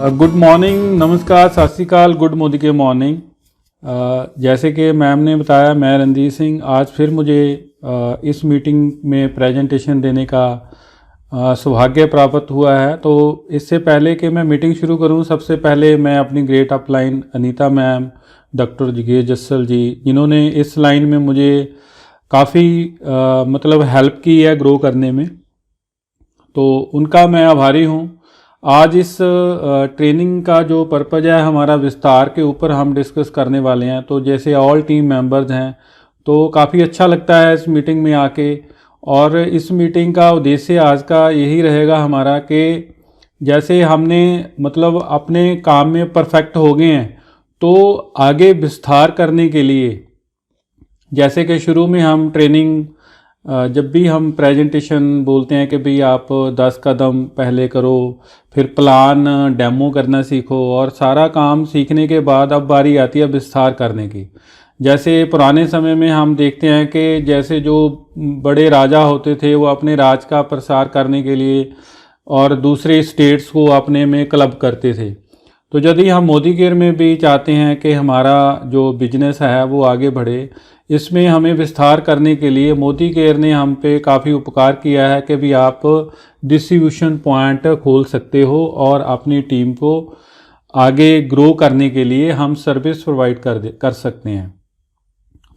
Good morning, नमस्कार, सत श्री अकाल, गुड मोदी के मॉर्निंग। जैसे कि मैम ने बताया, मैं रणधीर सिंह आज फिर मुझे इस मीटिंग में प्रेजेंटेशन देने का सौभाग्य प्राप्त हुआ है। तो इससे पहले कि मैं मीटिंग शुरू करूं, सबसे पहले मैं अपनी great upline Anita ma'am, doctor जगेश जस्सल जी, जिन्होंने इस लाइन में मुझे काफ़ी मतलब हेल्प की है ग्रो करने में, तो उनका मैं आभारी हूं। आज इस ट्रेनिंग का जो पर्पज़ है, हमारा विस्तार के ऊपर हम डिस्कस करने वाले हैं। तो जैसे ऑल टीम मेंबर्स हैं, तो काफ़ी अच्छा लगता है इस मीटिंग में आके। और इस मीटिंग का उद्देश्य आज का यही रहेगा हमारा कि जैसे हमने मतलब अपने काम में परफेक्ट हो गए हैं, तो आगे विस्तार करने के लिए, जैसे कि शुरू में हम ट्रेनिंग जब भी हम प्रेजेंटेशन बोलते हैं कि भाई आप 10 कदम पहले करो, फिर प्लान डेमो करना सीखो, और सारा काम सीखने के बाद अब बारी आती है विस्तार करने की। जैसे पुराने समय में हम देखते हैं कि जैसे जो बड़े राजा होते थे, वो अपने राज का प्रसार करने के लिए और दूसरे स्टेट्स को अपने में क्लब करते थे। तो यदि हम मोदी केयर में भी चाहते हैं कि हमारा जो बिजनेस है वो आगे बढ़े, इसमें हमें विस्तार करने के लिए मोदी केयर ने हम पे काफ़ी उपकार किया है कि भी आप डिस्ट्रीब्यूशन पॉइंट खोल सकते हो और अपनी टीम को आगे ग्रो करने के लिए हम सर्विस प्रोवाइड कर सकते हैं।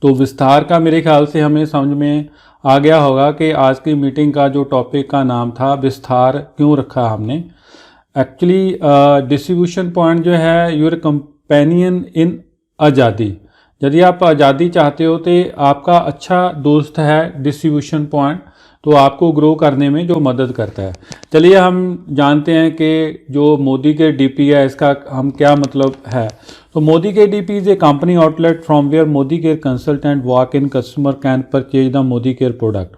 तो विस्तार का मेरे ख्याल से हमें समझ में आ गया होगा कि आज की मीटिंग का जो टॉपिक का नाम था, विस्तार क्यों रखा हमने। एक्चुअली डिस्ट्रीब्यूशन पॉइंट जो है, योर कंपेनियन इन आज़ादी। यदि आप आज़ादी चाहते हो तो आपका अच्छा दोस्त है डिस्ट्रीब्यूशन पॉइंट, तो आपको ग्रो करने में जो मदद करता है। चलिए हम जानते हैं कि जो मोदी केयर डीपी है, इसका हम क्या मतलब है। तो Modi care DP is a company outlet from where Modi care consultant walk in customer can purchase the Modi care product.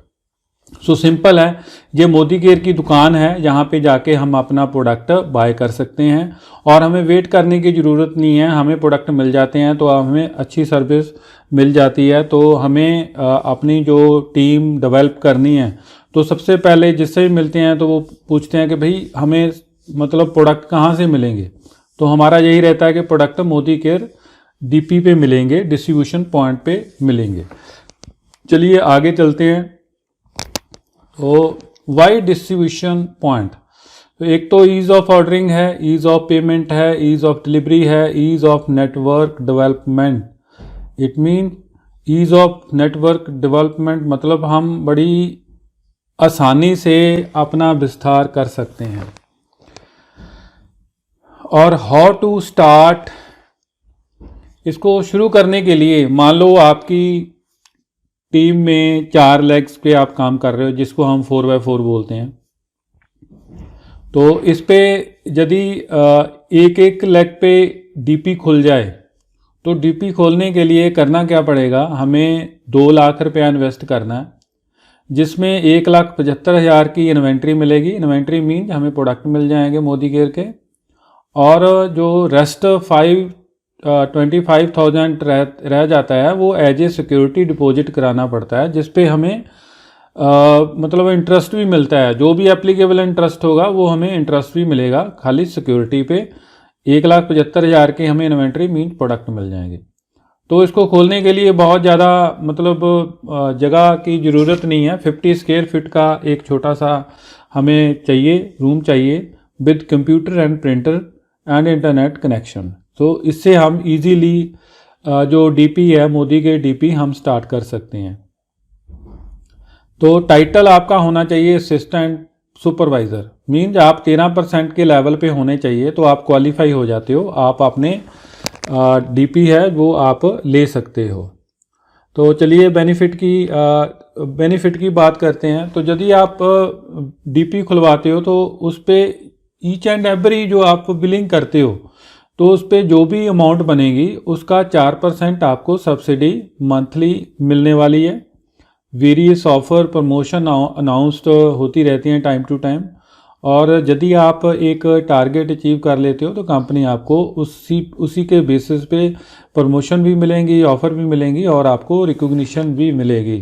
So simple है, ये मोदी केयर की दुकान है, यहाँ पे जाके हम अपना प्रोडक्ट बाय कर सकते हैं और हमें वेट करने की ज़रूरत नहीं है। हमें प्रोडक्ट मिल जाते हैं तो हमें अच्छी सर्विस मिल जाती है। तो हमें अपनी जो टीम डेवलप करनी है, तो सबसे पहले जिससे भी मिलते हैं तो वो पूछते हैं कि भाई हमें मतलब प्रोडक्ट कहाँ से मिलेंगे। तो हमारा यही रहता है कि प्रोडक्ट मोदी केयर डीपी पे मिलेंगे, डिस्ट्रीब्यूशन पॉइंट पे मिलेंगे। चलिए आगे चलते हैं। तो वाई डिस्ट्रीब्यूशन पॉइंट, तो एक तो ईज़ ऑफ ऑर्डरिंग है, ईज़ ऑफ पेमेंट है, ईज़ ऑफ डिलीवरी है, ease of network development. It mean ease of network development मतलब हम बड़ी आसानी से अपना विस्तार कर सकते हैं। और हाउ टू स्टार्ट, इसको शुरू करने के लिए मान लो आपकी टीम में 4 लेग्स पे आप काम कर रहे हो, जिसको हम 4x4 बोलते हैं। तो इस पे यदि एक एक लेग पे डीपी खुल जाए, तो डीपी खोलने के लिए करना क्या पड़ेगा, हमें 2 लाख रुपया इन्वेस्ट करना है, जिसमें 1,75,000 की इन्वेंट्री मिलेगी। इन्वेंट्री मीन हमें प्रोडक्ट मिल जाएंगे मोदी केयर के, और जो रेस्ट 25,000 रह जाता है वो एज ए सिक्योरिटी डिपॉजिट कराना पड़ता है, जिस पे हमें मतलब इंटरेस्ट भी मिलता है। जो भी एप्लीकेबल इंटरेस्ट होगा वो हमें इंटरेस्ट भी मिलेगा खाली सिक्योरिटी पे। 1,75,000 की हमें इन्वेंट्री मीन प्रोडक्ट मिल जाएंगे। तो इसको खोलने के लिए बहुत ज़्यादा मतलब जगह की ज़रूरत नहीं है। 50 स्क्वायर फीट का एक छोटा सा हमें चाहिए, रूम चाहिए, with computer and printer and internet connection. तो इससे हम इजीली जो डीपी है, मोदी के डीपी, हम स्टार्ट कर सकते हैं। तो टाइटल आपका होना चाहिए असिस्टेंट सुपरवाइज़र, मीन्स आप 13% के लेवल पे होने चाहिए, तो आप क्वालिफाई हो जाते हो, आप अपने डीपी है वो आप ले सकते हो। तो चलिए बेनिफिट की बात करते हैं। तो यदि आप डीपी खुलवाते हो, तो उस पर ईच एंड एवरी जो आप बिलिंग करते हो, तो उस पर जो भी अमाउंट बनेगी उसका 4% आपको सब्सिडी मंथली मिलने वाली है। वेरियस ऑफर प्रमोशन अनाउंस्ड होती रहती हैं टाइम टू टाइम, और यदि आप एक टारगेट अचीव कर लेते हो तो कंपनी आपको उसी के बेसिस पे प्रमोशन भी मिलेंगी, ऑफ़र भी मिलेंगी और आपको रिकॉग्निशन भी मिलेगी।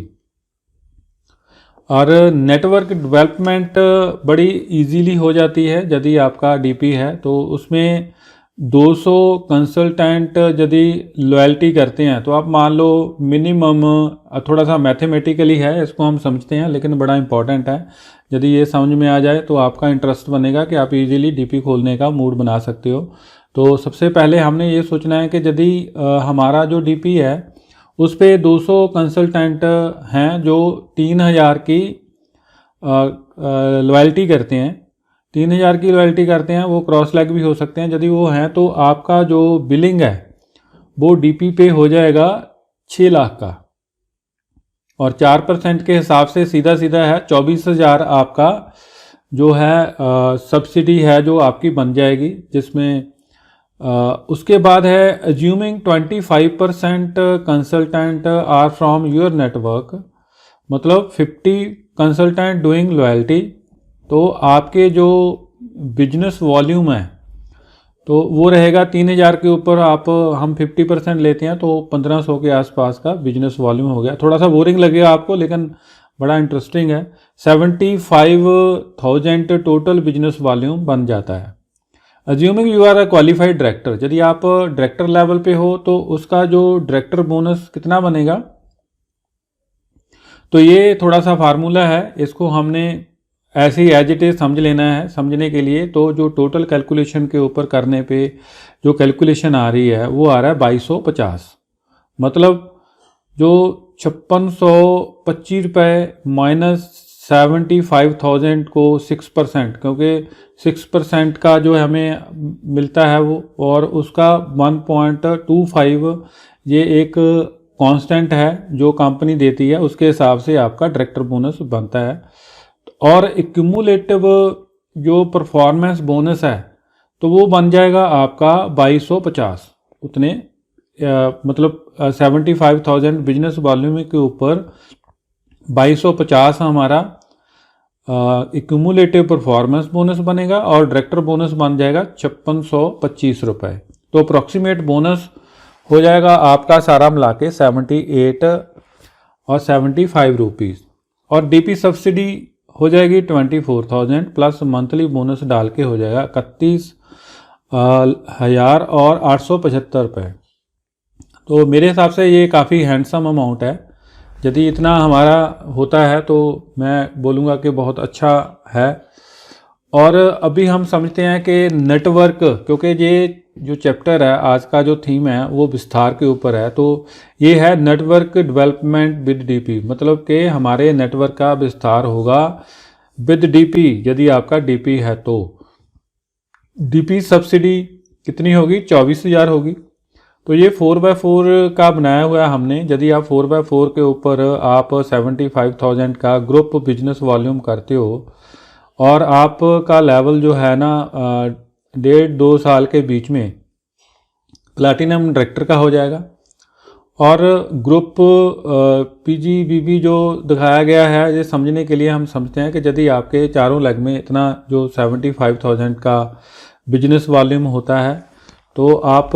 और नेटवर्क डेवलपमेंट बड़ी इजीली हो जाती है यदि आपका डीपी है। तो उसमें 200 कंसल्टेंट यदि लॉयल्टी करते हैं तो आप मान लो मिनिमम, थोड़ा सा मैथमेटिकली है इसको हम समझते हैं लेकिन बड़ा इंपॉर्टेंट है, यदि ये समझ में आ जाए तो आपका इंटरेस्ट बनेगा कि आप इजीली डीपी खोलने का मूड बना सकते हो। तो सबसे पहले हमने ये सोचना है कि यदि हमारा जो डीपी है उस पे 200 कंसल्टेंट हैं जो 3000 की लॉयल्टी करते हैं, 3000 की लॉयल्टी करते हैं, वो क्रॉस लैग भी हो सकते हैं। यदि वो हैं तो आपका जो बिलिंग है वो डीपी पे हो जाएगा 6 लाख का, और 4% के हिसाब से सीधा सीधा है 24,000 आपका जो है सब्सिडी है जो आपकी बन जाएगी। जिसमें उसके बाद है assuming 25% consultant are from your network, मतलब 50 कंसल्टेंट डूइंग लॉयल्टी। तो आपके जो बिजनेस वॉल्यूम है तो वो रहेगा 3000 के ऊपर, आप हम 50% लेते हैं तो 1500 के आसपास का बिजनेस वॉल्यूम हो गया। थोड़ा सा बोरिंग लगेगा आपको लेकिन बड़ा इंटरेस्टिंग है। 75,000 टोटल बिजनेस वॉल्यूम बन जाता है। Assuming you are a qualified director, यदि आप डायरेक्टर लेवल पे हो तो उसका जो डायरेक्टर बोनस कितना बनेगा, तो ये थोड़ा सा फार्मूला है, इसको हमने ऐसे ही एज इट इज समझ लेना है। समझने के लिए तो जो टोटल कैलकुलेशन के ऊपर करने पे जो कैलकुलेशन आ रही है वो आ रहा है 2250, मतलब जो 5625 रुपये माइनस 75,000 को 6%, क्योंकि 6% का जो हमें मिलता है वो, और उसका 1.25 ये एक कांस्टेंट है जो कंपनी देती है, उसके हिसाब से आपका डायरेक्टर बोनस बनता है। और एक्यूमुलेटिव जो परफॉर्मेंस बोनस है तो वो बन जाएगा आपका 2250, उतने मतलब 75,000 बिजनेस वॉल्यूम के ऊपर 2250 हमारा एक्यूमुलेटिव परफॉर्मेंस बोनस बनेगा, और डायरेक्टर बोनस बन जाएगा 5625 रुपये। तो अप्रॉक्सीमेट बोनस हो जाएगा आपका सारा मिला के 78 और 75 रुपीज़, और डीपी सब्सिडी हो जाएगी 24,000 प्लस मंथली बोनस डाल के हो जाएगा 31,875 रुपये। तो मेरे हिसाब से ये काफ़ी हैंडसम अमाउंट है। यदि इतना हमारा होता है तो मैं बोलूँगा कि बहुत अच्छा है। और अभी हम समझते हैं कि नेटवर्क, क्योंकि ये जो चैप्टर है आज का जो थीम है वो विस्तार के ऊपर है, तो ये है नेटवर्क डेवलपमेंट विद डीपी, मतलब कि हमारे नेटवर्क का विस्तार होगा विद डीपी। यदि आपका डीपी है तो डीपी सब्सिडी कितनी होगी, 24,000 होगी। तो ये 4x4 का बनाया हुआ है हमने। यदि आप 4x4 के ऊपर आप 75,000 का ग्रुप बिजनेस वॉल्यूम करते हो और आपका लेवल जो है ना 1.5-2 साल के बीच में प्लैटिनम डायरेक्टर का हो जाएगा। और ग्रुप पीजीबीबी जो दिखाया गया है ये समझने के लिए हम समझते हैं कि यदि आपके चारों लेग में इतना जो 75,000 का बिजनेस वॉल्यूम होता है तो आप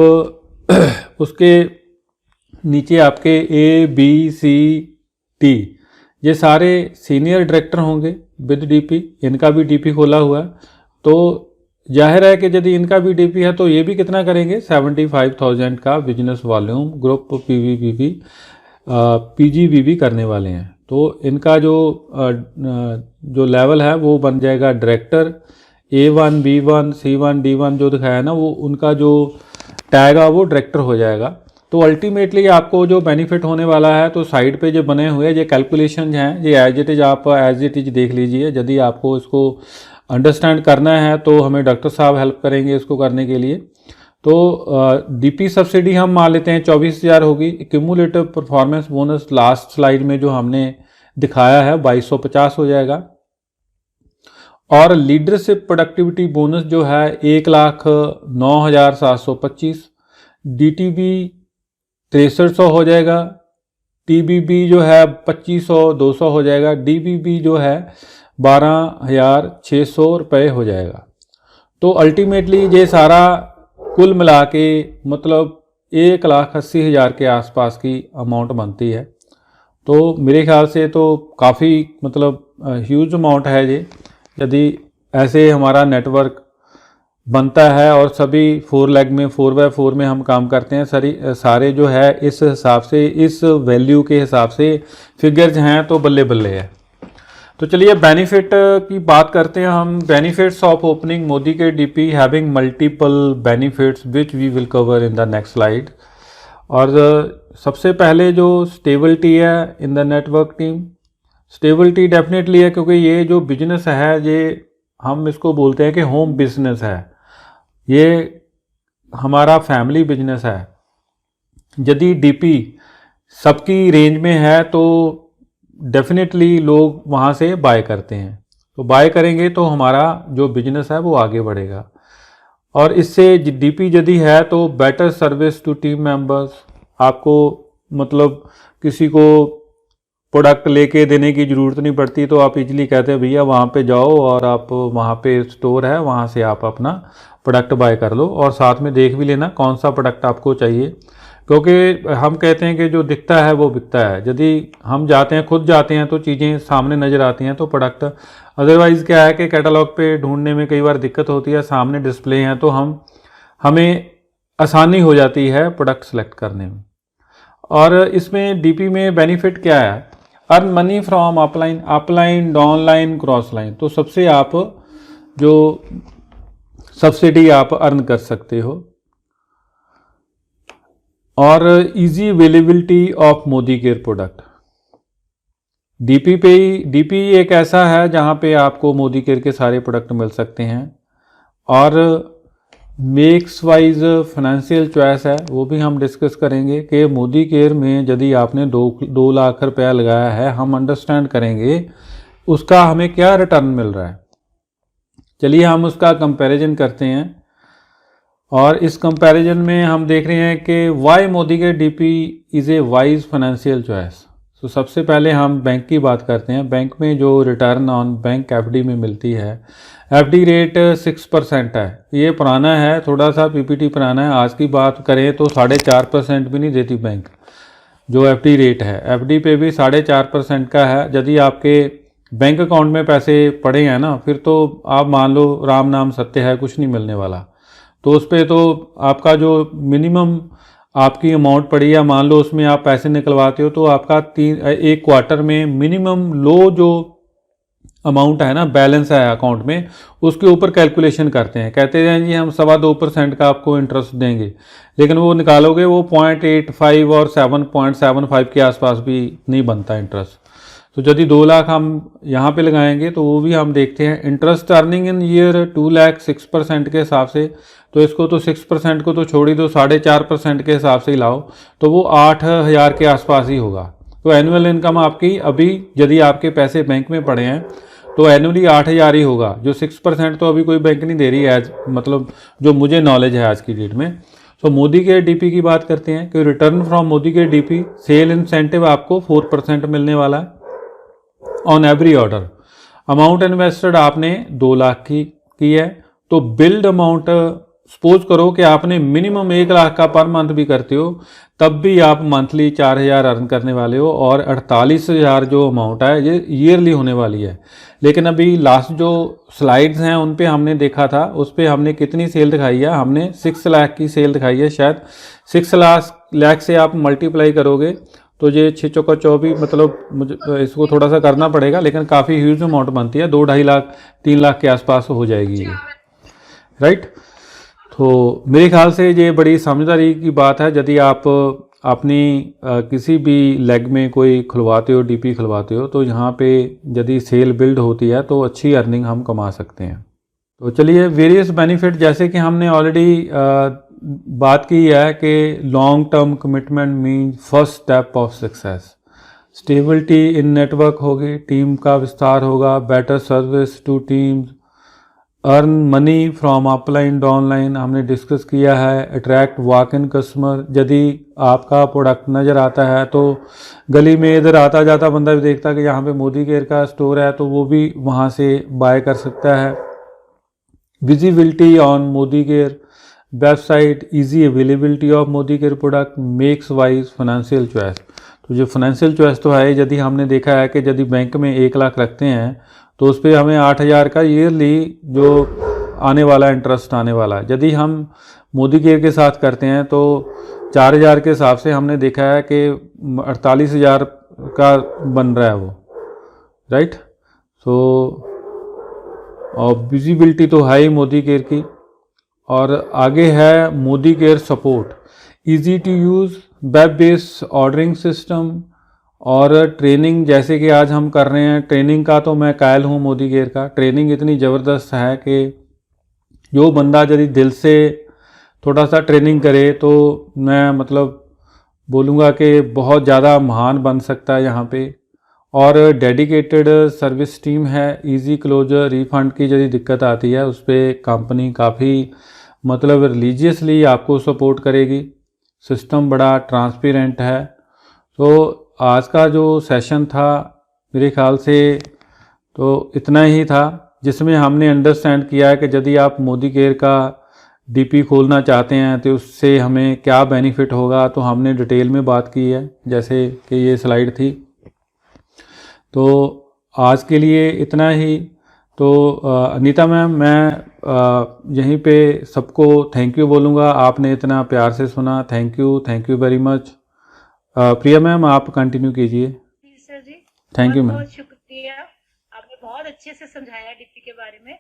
उसके नीचे आपके ए बी सी टी ये सारे सीनियर डायरेक्टर होंगे विद डीपी, इनका भी डीपी खोला हुआ है। तो जाहिर है कि यदि इनका भी डीपी है तो ये भी कितना करेंगे, 75,000 का बिजनेस वॉल्यूम ग्रुप पीजीबीबी करने वाले हैं। तो इनका जो लेवल है वो बन जाएगा director. A1 B1 C1 D1 जो दिखाया है ना वो उनका जो टैग है वो डायरेक्टर हो जाएगा। तो अल्टीमेटली आपको जो बेनिफिट होने वाला है, तो साइड पे जो बने हुए ये कैलकुलेशन हैं ये एज इट इज़ आप एज इट इज़ देख लीजिए। यदि आपको इसको अंडरस्टैंड करना है तो हमें डॉक्टर साहब हेल्प करेंगे इसको करने के लिए। तो डीपी सब्सिडी हम मान लेते हैं 24,000 होगी। Cumulative performance bonus last slide में जो हमने दिखाया है 2250 हो जाएगा। और लीडरशिप प्रोडक्टिविटी बोनस जो है 1,09,725, डीटीबी 6300 हो जाएगा, टीबीबी जो है 2500-200 हो जाएगा, डीबीबी जो है 12,600 रुपये हो जाएगा। तो अल्टीमेटली ये सारा कुल मिला के मतलब 1,80,000 के आसपास की अमाउंट बनती है। तो मेरे ख्याल से तो काफ़ी मतलब ह्यूज अमाउंट है ये। यदि ऐसे हमारा नेटवर्क बनता है और सभी 4 में हम काम करते हैं, सारे जो है इस हिसाब से, इस वैल्यू के हिसाब से फिगर्स हैं, तो बल्ले बल्ले है। तो चलिए बेनिफिट की बात करते हैं हम। बेनिफिट्स ऑफ ओपनिंग मोदी के DP having multiple benefits which we will cover in the next slide. और सबसे पहले जो स्टेबिलिटी है in the network team, stability definitely है, क्योंकि ये जो बिजनेस है ये हम इसको बोलते हैं कि होम बिजनेस है, ये हमारा फैमिली बिजनेस है। यदि डीपी सबकी रेंज में है तो डेफिनेटली लोग वहाँ से बाय करते हैं, तो बाय करेंगे तो हमारा जो बिजनेस है वो आगे बढ़ेगा। और इससे डीपी यदि है तो better service to team members, आपको मतलब किसी को प्रोडक्ट लेके देने की ज़रूरत नहीं पड़ती, तो आप इजीली कहते हैं भैया वहाँ पे जाओ और आप वहाँ पे स्टोर है, वहाँ से आप अपना प्रोडक्ट बाय कर लो, और साथ में देख भी लेना कौन सा प्रोडक्ट आपको चाहिए, क्योंकि हम कहते हैं कि जो दिखता है वो बिकता है। यदि हम जाते हैं, खुद जाते हैं, तो चीज़ें सामने नज़र आती हैं तो प्रोडक्ट, अदरवाइज़ क्या है कि कैटलॉग पे ढूंढने में कई बार दिक्कत होती है, सामने डिस्प्ले हैं तो हमें आसानी हो जाती है प्रोडक्ट सेलेक्ट करने में। और इसमें डीपी में बेनिफिट क्या है, earn money from upline downline cross line, तो सबसे आप जो सब्सिडी आप अर्न कर सकते हो। और easy availability of Modi care product, DP एक ऐसा है जहां पे आपको मोदी केयर के सारे प्रोडक्ट मिल सकते हैं। और मेक्स वाइज फाइनेंशियल चॉइस है, वो भी हम डिस्कस करेंगे कि मोदी केयर में यदि आपने 2 लाख रुपया लगाया है, हम अंडरस्टैंड करेंगे उसका हमें क्या रिटर्न मिल रहा है। चलिए हम उसका कंपैरिजन करते हैं। और इस कंपैरिजन में हम देख रहे हैं कि वाई मोदी के DP is A wise financial choice. तो सबसे पहले हम बैंक की बात करते हैं। बैंक में जो रिटर्न ऑन बैंक एफडी में मिलती है, एफडी रेट 6% है। ये पुराना है, थोड़ा सा पीपीटी पुराना है। आज की बात करें तो 4.5% भी नहीं देती बैंक, जो एफडी रेट है। एफडी पे भी 4.5% का है। यदि आपके बैंक अकाउंट में पैसे पड़े हैं ना, फिर तो आप मान लो राम नाम सत्य है, कुछ नहीं मिलने वाला। तो उस पर तो आपका जो मिनिमम आपकी अमाउंट पड़ी है, मान लो उसमें आप पैसे निकलवाते हो, तो आपका 1 क्वार्टर में मिनिमम लो जो अमाउंट है ना, बैलेंस है अकाउंट में, उसके ऊपर कैलकुलेशन करते हैं। कहते हैं जी हम 2.25% का आपको इंटरेस्ट देंगे, लेकिन वो निकालोगे वो 0.85 और 7.75 के आसपास भी नहीं बनता इंटरेस्ट। तो यदि 2 लाख हम यहाँ पे लगाएंगे तो वो भी हम देखते हैं। Interest earning in year 2 lakh 6% के हिसाब से, तो इसको तो 6% को तो छोड़ ही दो, 4.5% के हिसाब से ही लाओ, तो वो 8,000 के आसपास ही होगा। तो एनुअल इनकम आपकी अभी, यदि आपके पैसे बैंक में पड़े हैं तो एनुअली 8,000 ही होगा। जो 6% तो अभी कोई बैंक नहीं दे रही है, मतलब जो मुझे नॉलेज है आज की डेट में। तो मोदी के डीपी की बात करते हैं कि रिटर्न फ्रॉम मोदी के डीपी सेल इंसेंटिव आपको 4% मिलने वाला है on every order. Amount invested आपने 2 लाख की है, तो बिल्ड अमाउंट सपोज करो कि आपने मिनिमम 1 लाख का पर मंथ भी करते हो, तब भी आप मंथली 4,000 अर्न करने वाले हो। और 48,000 जो अमाउंट है ये ईयरली होने वाली है। लेकिन अभी लास्ट जो स्लाइड्स हैं उन पे हमने देखा था, उस पे हमने कितनी सेल दिखाई है, हमने 6 लाख की सेल दिखाई है। शायद 6 लाख से आप मल्टीप्लाई करोगे तो ये 6 चौका 24, मतलब मुझे इसको थोड़ा सा करना पड़ेगा, लेकिन काफ़ी ह्यूज अमाउंट बनती है। 2-2.5 लाख 3 लाख के आसपास हो जाएगी ये, राइट। तो मेरे ख्याल से ये बड़ी समझदारी की बात है। यदि आप अपनी किसी भी लेग में कोई खुलवाते हो, डीपी खुलवाते हो, तो यहाँ पे यदि सेल बिल्ड होती है तो अच्छी अर्निंग हम कमा सकते हैं। तो चलिए वेरियस बेनिफिट, जैसे कि हमने ऑलरेडी बात की है कि long term commitment mean first step of success. Stability in network होगी, टीम का विस्तार होगा, better service two teams, earn money from upline downline हमने डिस्कस किया है, अट्रैक्ट वॉक इन कस्टमर। यदि आपका प्रोडक्ट नज़र आता है तो गली में इधर आता जाता बंदा भी देखता कि यहाँ पे मोदी केयर का स्टोर है, तो वो भी वहाँ से बाय कर सकता है। Visibility on Modi care website, easy availability of Modi care product, makes wise financial choice. तो जो फाइनेंशियल चॉइस तो है, यदि हमने देखा है कि यदि बैंक में 1 लाख रखते हैं तो उस पर हमें 8,000 का ईयरली जो आने वाला इंटरेस्ट आने वाला है। यदि हम मोदी केयर के साथ करते हैं तो 4,000 के हिसाब से हमने देखा है कि 48,000 का बन रहा है वो, राइट। सो और विजिबिलिटी तो है ही मोदी केयर की। और आगे है Modi care support, easy to use web based ordering system और ट्रेनिंग। जैसे कि आज हम कर रहे हैं ट्रेनिंग का, तो मैं कायल हूँ मोदी केयर का। ट्रेनिंग इतनी ज़बरदस्त है कि जो बंदा यदि दिल से थोड़ा सा ट्रेनिंग करे तो मैं मतलब बोलूँगा कि बहुत ज़्यादा महान बन सकता है यहाँ पे। और डेडिकेटेड सर्विस टीम है, इजी क्लोजर, रिफंड की यदि दिक्कत आती है उस पर कंपनी काफ़ी मतलब रिलीजियसली आपको सपोर्ट करेगी। सिस्टम बड़ा ट्रांसपेरेंट है। तो आज का जो सेशन था मेरे ख्याल से तो इतना ही था, जिसमें हमने अंडरस्टैंड किया है कि यदि आप मोदी केयर का डीपी खोलना चाहते हैं तो उससे हमें क्या बेनिफिट होगा, तो हमने डिटेल में बात की है, जैसे कि ये स्लाइड थी। तो आज के लिए इतना ही। तो अनीता मैम, मैं यहीं पे सबको थैंक यू बोलूँगा, आपने इतना प्यार से सुना। Thank you very much. Priya ma'am, आप कंटिन्यू कीजिए। जी सर जी, थैंक बहुत यू मैम। बहुत शुक्रिया। आपने बहुत अच्छे से समझाया डीपी के बारे में।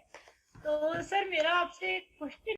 तो सर मेरा आपसे क्वेश्चन